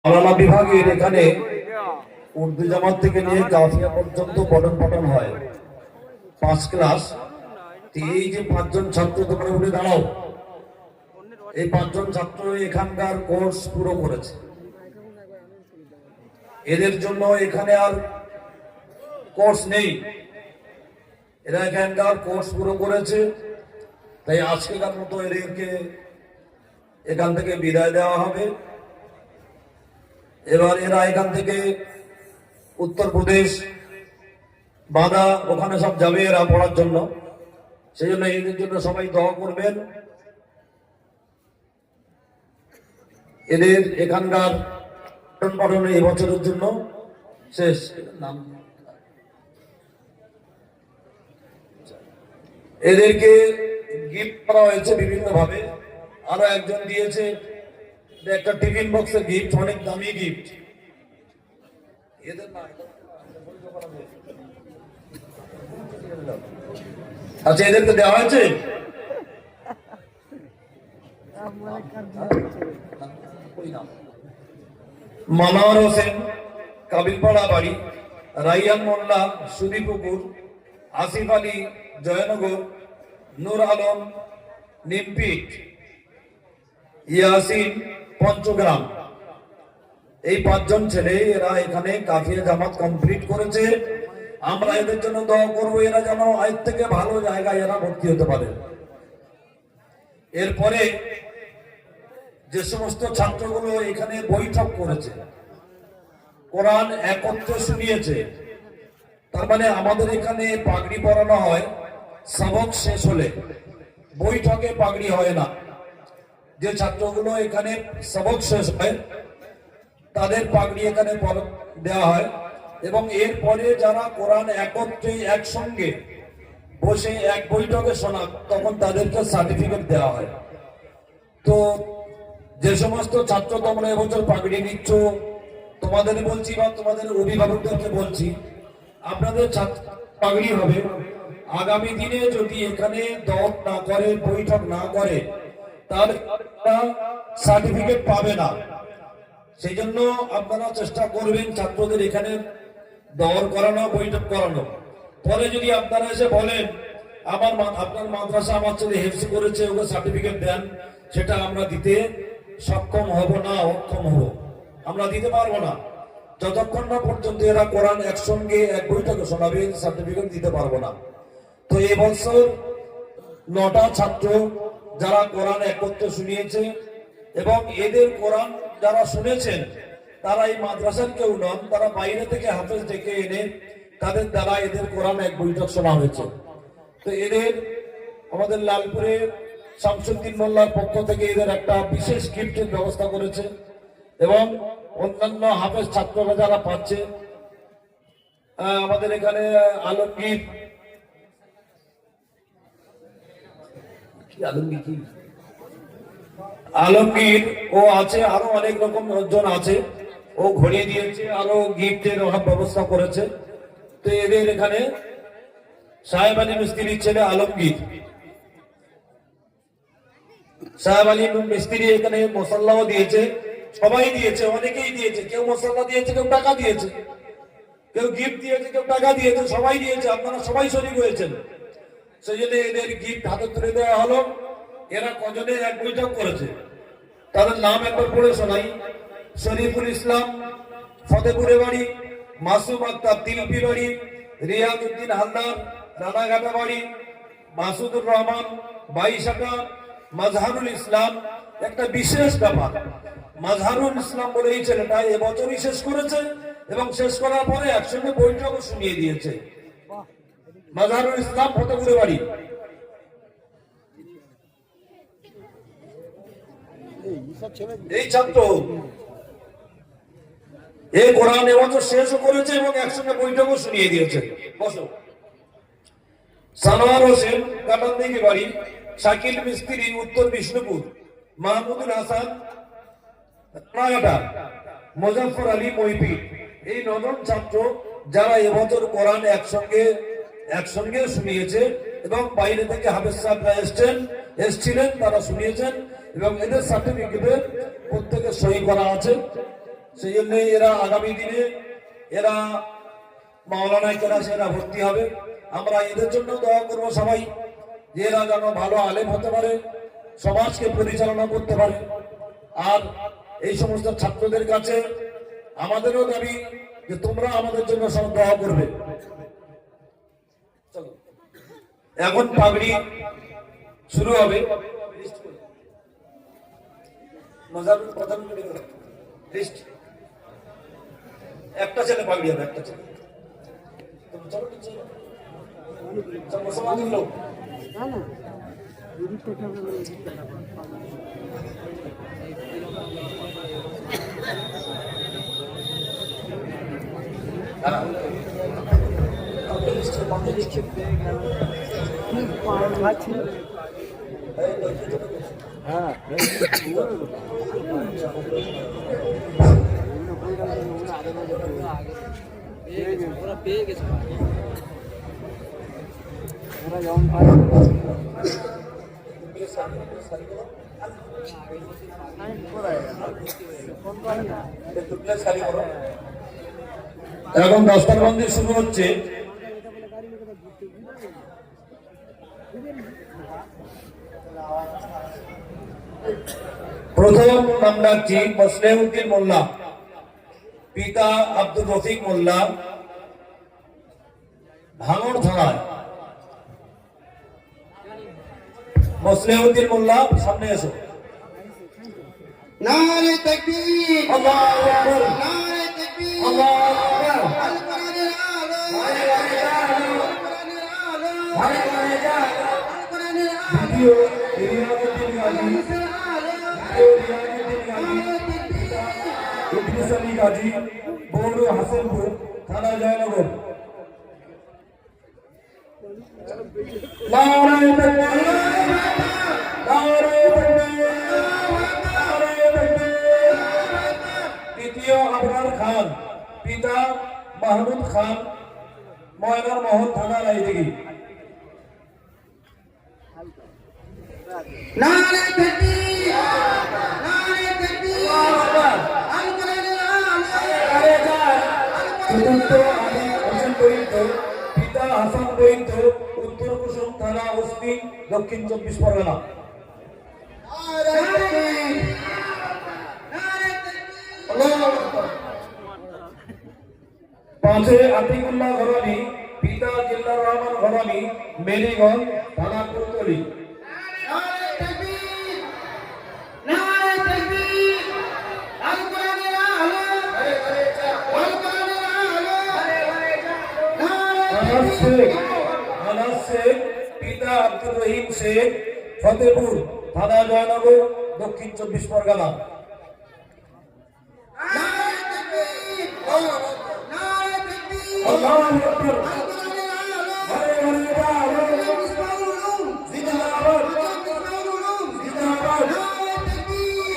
মাওলানা বিভাগের এখানে উর্দু জামাত থেকে নিয়ে কাফিয়া পর্যন্ত পঠন পাঠন হয় 5 ক্লাস। এই যে 5 জন ছাত্র, তোমরা উঠে দাঁড়াও। এই 5 জন ছাত্র এখানকার কোর্স পুরো করেছে। এদের জন্য এখানে আর কোর্স নেই, এরা এখানকার কোর্স পুরো করেছে। তাই আজকেকার মতো এদেরকে এখান থেকে বিদায় দেওয়া হবে। এবার এরা এখান থেকে উত্তরপ্রদেশ, বাঁধা, ওখানে সব যাবে এরা পড়ার জন্য। সেই জন্য এদের জন্য সবাই দোয়া করবেন। এদের এখানকার পঠন এই বছরের জন্য শেষ। নাম এদেরকে গিফট করা হয়েছে বিভিন্ন ভাবে। আরো একজন দিয়েছে একটা টিফিন বক্সের গিফট, অনেক দামি গিফট। এদের না, আচ্ছা, এদেরকে দেওয়া হয়েছে। মানোয়ার হোসেন, কাবিলপাড়া বাড়ি, রাইয়ান মোল্লা, সুদীপুকুর, আসিফ আলী, জয়নগর, নূর আলম, নিমপিট, ইয়াসিন, পঞ্চগ্রাম। এই 5 জন ছেলে এরা এখানে কাফিয়া জামাত কমপ্লিট করেছে। আমরা এদের জন্য দোয়া করবো, এরা যেন আজ থেকে ভালো জায়গায় এরা ভর্তি হতে পারে। এরপরে যে সমস্ত ছাত্রগুলো এখানে বৈঠক করেছে, কোরআন একত্রে শুনিয়েছে, তার মানে আমাদের এখানে পাগড়ি পরানো হয় সবক শেষ হলে, বৈঠকে পাগড়ি হয় না। যে ছাত্রগুলো এখানে সবক শেষ হয় তাদের পাগড়ি এখানে দেওয়া হয়, এবং এরপরে যারা কোরআন একত্রে একসঙ্গে বসে এক বৈঠকে শোনা, তখন তাদেরকে সার্টিফিকেট দেওয়া হয়। তো যে সমস্ত ছাত্র তোমরা এবছর পাগড়ি নিচ্ছ, তোমাদের বলছি বা তোমাদের অভিভাবকদেরকে বলছি, আপনাদের পাগড়ি হবে। আগামী দিনে যদি এখানে দল না করে, বৈঠক না করে, তাহলে সার্টিফিকেট পাবে না। সেই জন্য আপনারা চেষ্টা করবেন ছাত্রদের এখানে দৌড় করানো, বৈঠক করানো। পরে যদি আপনারা এসে বলেন আপনার মাদ্রাসা আমার ছেলে হেফজ করেছে, ওকে সার্টিফিকেট দেন, সেটা আমরা দিতে সক্ষম হব না, অক্ষম হব। আমরা দিতে পারবো না যতক্ষণ না পর্যন্ত এরা কোরআন একসঙ্গে এক বৈঠকে শোনাবে, সার্টিফিকেট দিতে পারবো না। তো এবছর 9টা ছাত্র যারা কোরআন একত্রে শুনিয়েছে, এবং এদের কোরআন যারা শুনেছেন তারা এই মাদ্রাসার কেউ নন, তারা বাইরে থেকে হাফেজ ডেকে এনে তাদের দ্বারা এদের কোরআন এক বৈঠক শোনা হয়েছে। তো এদের আমাদের লালপুরে শামসুদ্দিন মোল্লার পক্ষ থেকে এদের একটা বিশেষ গিফটের ব্যবস্থা করেছে, এবং অন্যান্য হাফেজ ছাত্ররা যারা পাচ্ছে, আমাদের এখানে আলমগীর ও আছে, আরো অনেক রকম জন আছে, ও ঘড়ি দিয়েছে, আরো গিফটের ব্যবস্থা করেছে। তো এদের এখানে সাহেব আলী মিস্ত্রির ছেলে আলমগীর, সাহেব আলী মিস্ত্রি এখানে মশাল্লাও দিয়েছে, সবাই দিয়েছে, অনেকেই দিয়েছে। কেউ মশাল্লা দিয়েছে, কেউ টাকা দিয়েছে, কেউ গিফট দিয়েছে, কেউ টাকা দিয়েছে, সবাই দিয়েছে। আপনারা সবাই শরীক হয়েছেন। সেই জন্য এদের গিফট হাতে তুলে দেওয়া হলো। এরা কজনে এক বৈঠক করেছে, তাদের নাম একবার পড়ে শোনাই। শরীফুল ইসলাম, ফতেপুরে বাড়ি, মাসুম আক্তার, তিলপি বাড়ি, রিয়াদ উদ্দিন হালদার, রানাঘাটা বাড়ি, মাসুদুর রহমান, বাইশাটা, মাজহারুল ইসলাম। একটা বিশেষ ব্যাপার, মাজহারুল ইসলাম বলে এই ছেলেটা এবছরই শেষ করেছে, এবং শেষ করার পরে একসঙ্গে বৈঠকও শুনিয়ে দিয়েছে। মাজহারুল ইসলাম, ফতেপুরে বাড়ি। এই ছাত্র এই কোরআন এবছর শেষও করেছে এবং একসঙ্গে বৈঠকও শুনিয়ে দিয়েছে। বসো। সানোয়ার হোসেন, কাটানদিঘি বাড়ি, শাকিল মিস্ত্রি, উত্তর বিষ্ণুপুর, মাহমুদুল হাসান, রানাঘাটা, মুজাফফর আলী, মইপি। এই 9 জন ছাত্র যারা এবছর কোরআন একসঙ্গে শুনিয়েছে, এবং বাইরে থেকে হাফেজ সাহেবরা এসছিলেন, তারা শুনিয়েছেন, এবং এদের সার্টিফিকেটে প্রত্যেকে সই করা আছে। সেই জন্য এরা আগামী দিনে এরা মাওলানা ক্লাসে এরা ভর্তি হবে। আমরা এদের জন্য দোয়া করবো সবাই, যে এরা যেন ভালো আলেম হতে পারে, সমাজকে পরিচালনা করতে পারে। আর এই সমস্ত ছাত্রদের কাছে আমাদেরও দাবি যে তোমরা আমাদের জন্য সব দোয়া করবে। এখন পাগড়ি শুরু হবে। একটা ছেলে পাগড়ি হবে, একটা ছেলে। মুসলমানের লোক পেয়ে গেছে এখন দস্তারবন্দি শুরু হচ্ছে। প্রথম নাম ডাকছি মসলেউদ্দিন মোল্লা, পিতা আব্দুল রফিক মোল্লা, ভাঙড় থানায়। মসলেউদ্দিন মোল্লা সামনে এসো। নারে তাকবীর, আল্লাহু আকবার, নারে তাকবীর, আল্লাহু আকবার, আল কোরআনের আলো, ভাই ভাই জানো, আল কোরআনের আলো, ভাই ভাই জানো। আল কোরআনের আলো, ভিডিও রিয়াজুদ্দিন গাজী, হাদিসের আলো, ভিডিও রিয়াজুদ্দিন গাজী, ইদ্রিস আলী গাজী, বৌর হাসনপুর, থানা জয়নগর। নারায়ে তাকবীর, নারায়ে তাকবীর, নারায়ে তাকবীর। দ্বিতীয় আবরার খান, পিতা মাহমুদ খান, ময়নার মহল থানা রায়দিঘি। নারে তাকবীর, নারে তাকবীর, আল কোরআনের আলো, চতুর্থ আলী হোসেন বৈদ্য, পিতা হাসান বৈদ্য, উত্তর কুসুম থানা ওসি, দক্ষিণ 24 পরগনা। নারে তাকবীর, নারে তাকবীর, আল্লাহু আকবার। পাঁচে আতিকুল্লাহ ঘরামি, পিতা জিল্লার রহমান ঘরামি, মেরিগঞ্জ থানা কুলতলি। নারে তাকবীর, নারে তাকবীর, আল কোরআনের আলো, আল কোরআনের আলো, আনাস শেখ, আনাস শেখ, পিতা আব্দুর রহিম শেখ, ফতেপুর থানা জয়নগর, দক্ষিণ 24 পরগনা। নারে তাকবীর, নারে তাকবীর, আল্লাহু আকবার। আল কোরআনের আলো, ভাই ভাই জানো, মিসবাহুল উলুম, জিন্দাবাদ, মিসবাহুল উলুম, জিন্দাবাদ। নারে তাকবীর,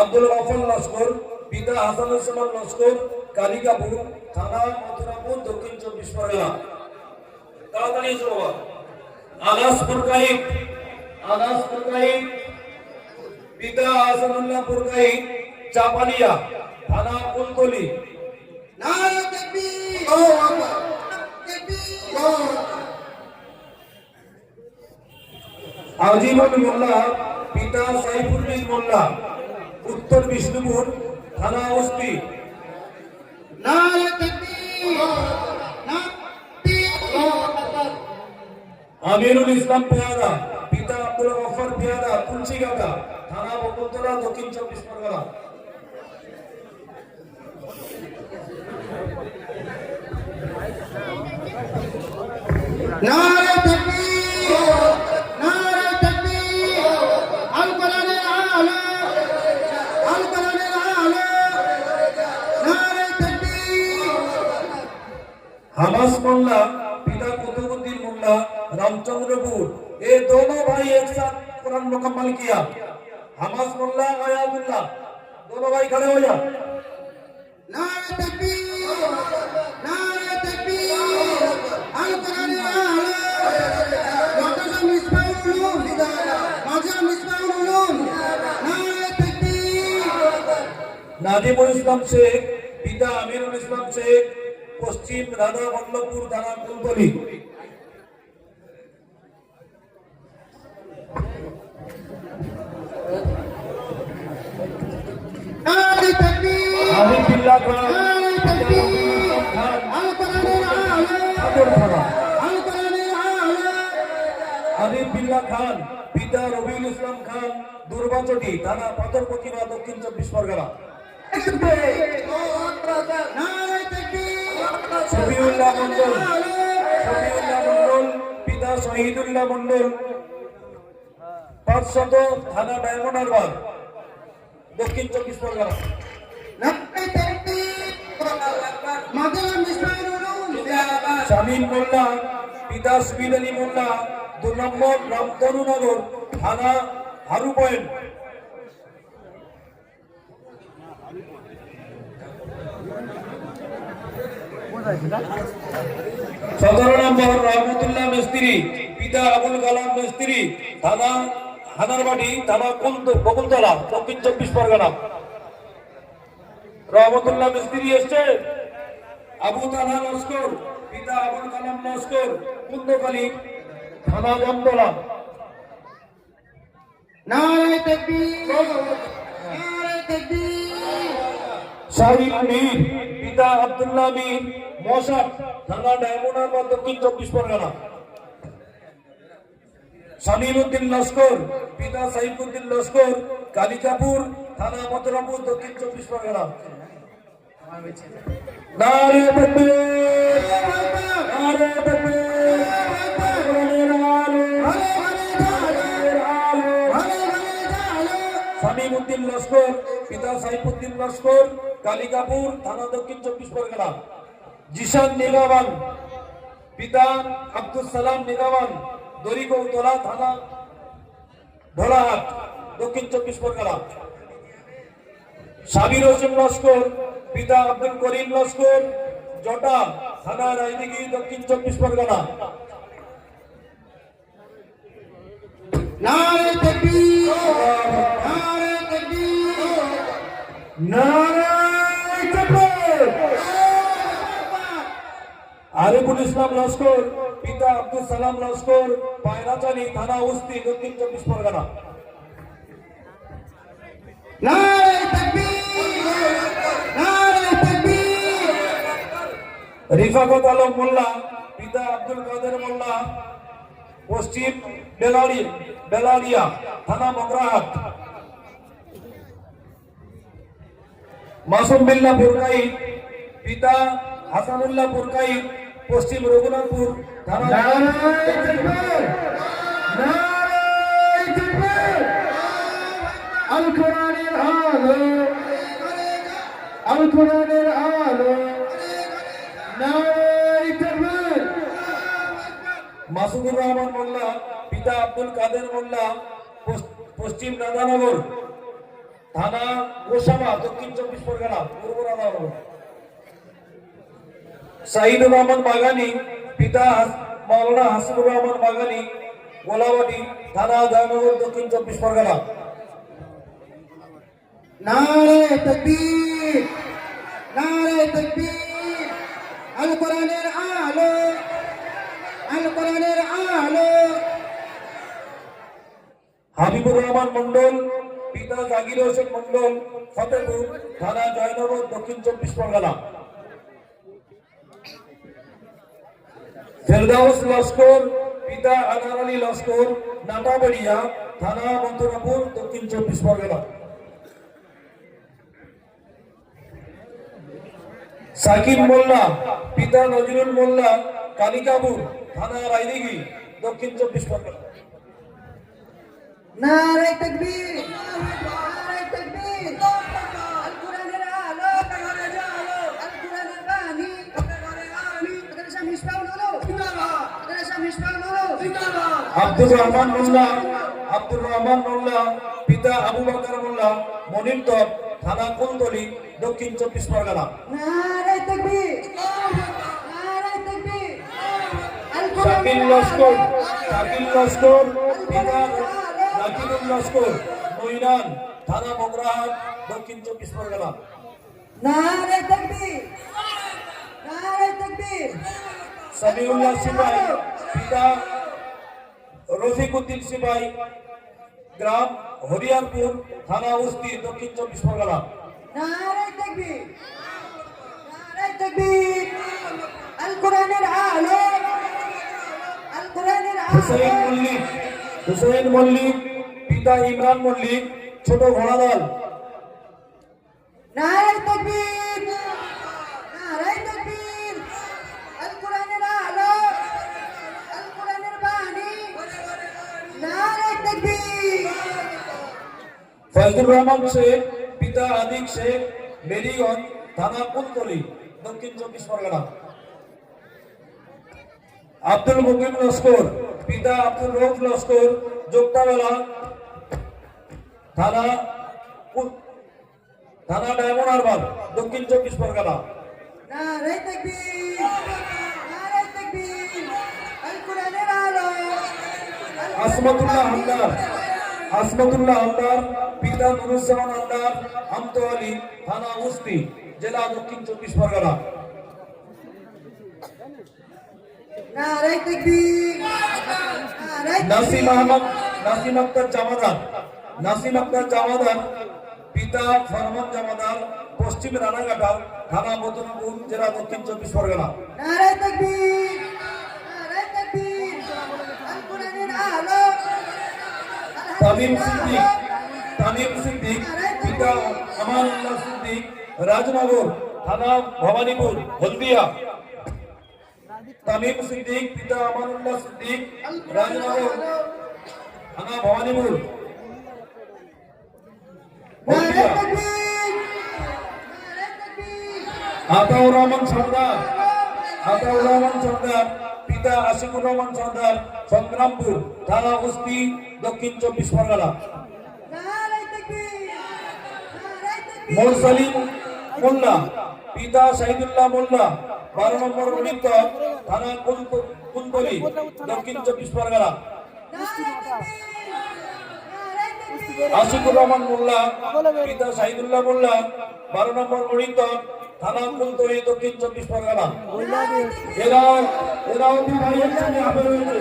আব্দুল গফর লস্কর, পিতা হাসানুজ্জামান লস্কর, কালিকাপুর থানা মথুরাপুর, দক্ষিণ 24 পরগনা। তাড়াতাড়ি এসো বাবা। আনাস পুরকাইত, আনাস পুরকাইত, পিতা হাসানুল্লাহ পুরকাইত, চাপালিয়া থানা কুলতলি। নারে তাকবীর, তাকবীর, আজিমুল মোল্লা, পিতা সাইফুদ্দিন মোল্লা, উত্তর বিষ্ণুপুর থানা ওসি। নারে তাকবীর, আমিরুল ইসলাম পেয়াদা, পিতা আব্দুল গফর পেয়াদা, তুলসীগাটা থানা বকুলতলা, দক্ষিণ 24 পরগনা। নারে তাকবীর, নারে তাকবীর, আল কোরআনের আলো, আল কোরআনের আলো, নারে তাকবীর, হামাস মোল্লা, पिता कुतुबुद्दीन मुल्ला, रामचंद्रपुर। ये दोनों भाई एक साथ कुरान मुकम्मल किया। हमास मुल्ला, गयामुल्ला, दोनों भाई खड़े हो जाओ। नारे तकबीर, नारे तकबीर, अल कुरान आलो, माजा मिसबाहुल उलूम, माजा मिसबाहुल उलूम, नारे तकबीर, নাজিমুল ইসলাম শেখ, পিতা আমিরুল ইসলাম শেখ, পশ্চিম রাধা বল্লভপুর থানা কুলতলি। নারে তাকবীর, আরিফুল্লাহ খান, নারে তাকবীর, খান, আল কোরআনের আলো, সদর থানা। আল কোরআনের আলো, আরিফুল্লাহ খান, পিতা রবিউল ইসলাম খান, দুর্বাচটি থানা পাথরপ্রতিমা, দক্ষিণ 24 পরগনা। নারে তাকবীর, শফিউল্লাহ মন্ডল, শফিউল্লাহ মন্ডল, পিতা শহীদুল্লাহ মন্ডল, 500 থানা ডায়মন্ড হারবার, দক্ষিণ 24 পরগনা। নারে তাকবীর, মাদার মিসবাহুল উলুম, শামীম মোল্লা, পিতা সুবিদ আলী মোল্লা, 2 নম্বর রামতনুনগর থানা হারু পয়েন্ট। সতেরো নম্বর রহমতুল্লাহ মিস্ত্রি, পিতা আবুল কালাম মিস্ত্রি, থানা হানারবাড়ি, থানা বকুলতলা, দক্ষিণ 24 পরগনা। রহমতুল্লাহ মিস্ত্রি এসছে। আবু তালহা লস্কর, পিতা আবুল কালাম লস্কর, কুন্দকালী, থানা জামতলা। নারে তাকবীর, নারে তাকবীর, শাহিদ মীর, পিতা আব্দুল্লাহ মীর, মশাট, থানা ডায়মন্ড হারবার, দক্ষিণ 24 পরগনা। শামীমউদ্দিন লস্কর, পিতা সাইফুদ্দিন লস্কর, কালিকাপুর, থানা মথুরাপুর, দক্ষিণ 24 পরগনা। নারে তাকবীর, নারে তাকবীর, কোরআনের আলো, কোরআনের আলো। শামীমউদ্দিন লস্কর, পিতা সাইফুদ্দিন লস্কর, কালিকাপুর, থানা দক্ষিণ 24 পরগনা। জিশান নিগামান, পিতা আব্দুল সালাম নিগামান, দরিকৌতলা, থানা ঢোলাহাট, দক্ষিণ 24 পরগনা। সাবির হোসেন লস্কর, পিতা আব্দুল করিম লস্কর, জটা, থানা রায়দিঘি, দক্ষিণ 24 পরগনা। নারে তাকবীর, নারে তাকবীর, নারে তাকবীর। আরিফুল ইসলাম লস্কর, পিতা আব্দুল সালাম লস্কর, পায়রাচালি, থানা উস্তি, দক্ষিণ 24 পরগনা। নারে তাকবীর, নারে তাকবীর, রিফাকত আলম মোল্লা, পিতা আব্দুল কাদের মোল্লা, পশ্চিম বেলারিয়া, থানা মগরাহাট। মাসুম বিল্লাহ পুরকাই, পিতা হাসানুল্লাহ পুরকাই, পশ্চিম রঘুনাথপুর, থানা। আল কোরআনের আলো, আল কোরআনের আলো, নারে তাকবীর, মাসুদুর রহমান মোল্লা, পিতা আব্দুল কাদের মোল্লা, পশ্চিম রাধানগর, থানা গোসাবা, দক্ষিণ 24 পরগনা, পূর্ব রাধানগর। সাইদুর রহমান বাগানি, পিতা মাওলানা হাসিবুর রহমান বাগানি, গোলাবাটি, থানা জয়নগর, দক্ষিণ 24 পরগনা। নারে তাকবীর, নারে তাকবীর, আল কোরআনের আলো, আল কোরআনের আলো, হাবিবুর রহমান মন্ডল, পিতা জাকির হোসেন মন্ডল, ফতেপুর, থানা জয়নগর, দক্ষিণ 24 পরগনা। ফেরদাউস লস্কর, পিতা আনার আলী লস্কর, নাটাবাড়িয়া, থানা মথুরাপুর, দক্ষিণ 24 পরগনা। সাকিব মোল্লা, পিতা নজরুল মোল্লা, কালিকাপুর, থানা রায়দিঘি, দক্ষিণ 24 পরগনা। নারে তাকবীর, নারে তাকবীর, আল কোরআনের আলো, আল কোরআনের বাণী, মাদ্রাসা মিসবাহুল উলুম, মাদ্রাসা মিসবাহুল উলুম, আব্দুর রহমান মোল্লা, আব্দুর রহমান মোল্লা, পিতা আবু বকর মোল্লা, মনিরতপ, থানা কুলতলি, দক্ষিণ 24 পরগনা। নারে তাকবীর, নারে তাকবীর, আল শাকিল কোরআনের লস্কর, আলো, শাকিল লস্কর, পিতা জাকিরুল লস্কর, মইনান, থানা মগরাহাট, দক্ষিণ 24 পরগনা। নারে তাকবীর, নারে তাকবীর, সামিউল্লাহ সিপাহী পিতা রফিকুদ্দিন সিপাহী, গ্রাম হরিয়ারপুর, থানা উস্তি, দক্ষিণ 24 পরগনা। নারে তাকবীর, নারে তাকবীর, আল কোরআনের আলো, আল কোরআনের হুসেইন আলো। মল্লিক, হুসেইন মল্লিক পিতা ইমরান মল্লিক, ছোট ঘোড়াদল। নারে তাকবীর, নারে তাকবীর, আল কোরআনের আলো, আল কোরআনের বাণী। নারে তাকবীর, ফজলুর রহমান শেখ পিতা আদিক শেখ, মেরিগঞ্জ, থানা কুলতলি, দক্ষিণ 24 পরগনা। আব্দুল মুকিম লস্কর পিতা আব্দুল রউফ লস্কর, যোক্তাবেলা, থানা থানা ডায়মন্ড হারবার, দক্ষিণ 24 পরগনা। নারে তাকবীর, নারে তাকবীর, আল কোরআনের আলো, আল আসমতুল্লাহ কোরআনের হালদার, আসমতুল্লাহ হালদার পিতা নুরুজ্জামান হালদার, আমতোয়ালি, থানা উস্তি, জেলা দক্ষিণ 24 পরগনা। নারে তাকবীর, নারে নাসিম তাকবীর, আহমদ, নাসিম আক্তার জামাদার, নাসিম আক্তার জামাদার পিতা ফরমান জামাদার, পশ্চিম রানাঘাটা, থানা বদরপুর, জেলা দক্ষিণ 24 পরগনা। নারে তাকবীর, নারে তাকবীর, আল কোরআনের আলো, আল তামিম হাদিসের সিদ্দিক, আলো। তামিম সিদ্দিক পিতা আমানুল্লাহ সিদ্দিক, রাজনগর, থানা ভবানীপুর, হলদিয়া। তামিম সিদ্দিক পিতা আমানুল্লাহ সিদ্দিক, রাজনগর, থানা ভবানীপুর, নারে হলদিয়া। তাকবীর, নারে তাকবীর, আতাউর রহমান সর্দার, আতাউর রহমান সর্দার পিতা আশিকুর রহমান সর্দার, সংগ্রামপুর, থানা উস্তি, দক্ষিণ 24 পরগনা। নারে তাকবীর, নারে তাকবীর, মোরসালিম মোল্লা পিতা শাহিদুল্লাহ মোল্লা, 12 নম্বর মনিতর, থানা কুলতলি, দক্ষিণ 24 পরগনা। নারে তাকবীর, নারে তাকবীর, আশিকুর রহমান মোল্লা পিতা শাহিদুল্লাহ মোল্লা, 12 নম্বর মনিতর, থানা কুলতলি, দক্ষিণ 24 পরগনা। এরাও দুই ভাই একসঙ্গে হাফেজ হয়েছে,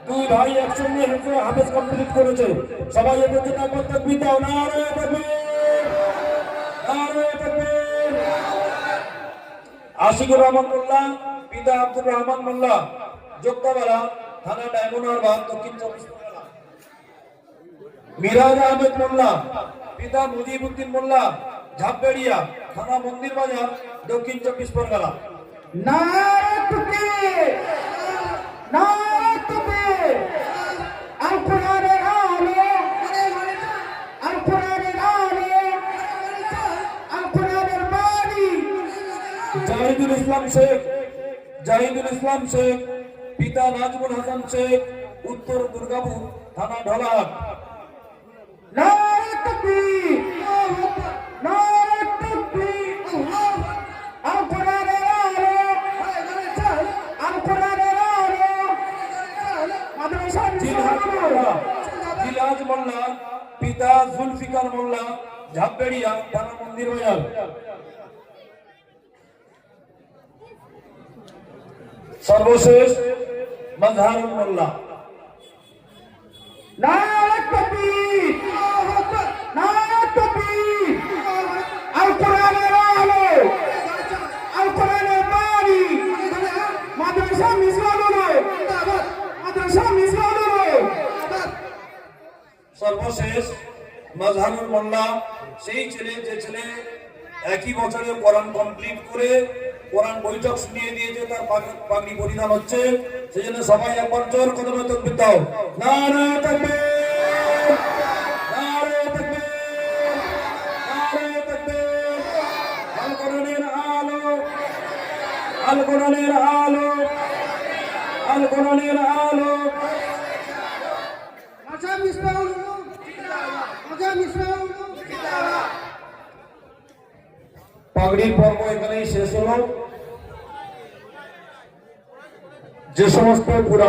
দুই ভাই একসঙ্গে হাফেজ কমপ্লিট করেছে। সবাই এদের জন্য একবার তাকবীর দাও। নারে তাকবীর, নারে তাকবীর। আশিকুর রহমান মোল্লা পিতা আব্দুর রহমান মোল্লা, যোক্তাবেলা, থানা ডায়মন্ড হারবার, দক্ষিণ 24 পরগনা। মিরাজ আহমেদ মোল্লা পিতা মুজিবউদ্দিন মোল্লা, ঝাপবেড়িয়া, থানা মন্দির বাজার, দক্ষিণ 24 পরগনা। নারে তাকবীর, নারে তাকবীর, আল কোরআনের আলো, আল কোরআনের আলো, আল কোরআনের বাণী। জাহিদুল ইসলাম শেখ, জাহিদুল ইসলাম শেখ পিতা নাজমুল হাসান শেখ, উত্তর দুর্গাপুর, থানা ঢোলাহাট। নারে তাকবীর, নারে তাকবীর, আল কোরআনের আলো, আল কোরআনের আলো, মাদ্রাসা জিলহাজ মোল্লা, জিলহাজ মোল্লা পিতা জুলফিকার মোল্লা, ঝাপবেড়িয়া, থানা মন্দির বাজার। সর্বশেষ মাজহারুল মোল্লা। নারে তাকবীর, নারে তাকবীর, আল কোরআনের আলো, আল কোরআনের বাণী। মাদ্রাসা মিসলানুল, মাদ্রাসা মিসলানুল। সর্বশেষ মাজহারুল মোল্লা, সেই ছেলে যে ছেলে একই বছরে কোরআন কমপ্লিট করে কোরআন বৈঠক শুনিয়ে দিয়েছে, তার পাগড়ি পরিধান হচ্ছে। সেই জন্য সবাই একবার জোর কদমে তাকবীর দাও। নারে তাকবীর, নারে তাকবীর, নারে তাকবীর। আল কোরআনের আলো, আল কোরআনের আলো, আল কোরআনের আলো। মাঝা মিসলানুল, মাঝা মিসলানুল। পাগড়ির পর্ব এখানেই শেষ হলো। যে সমস্ত পুরা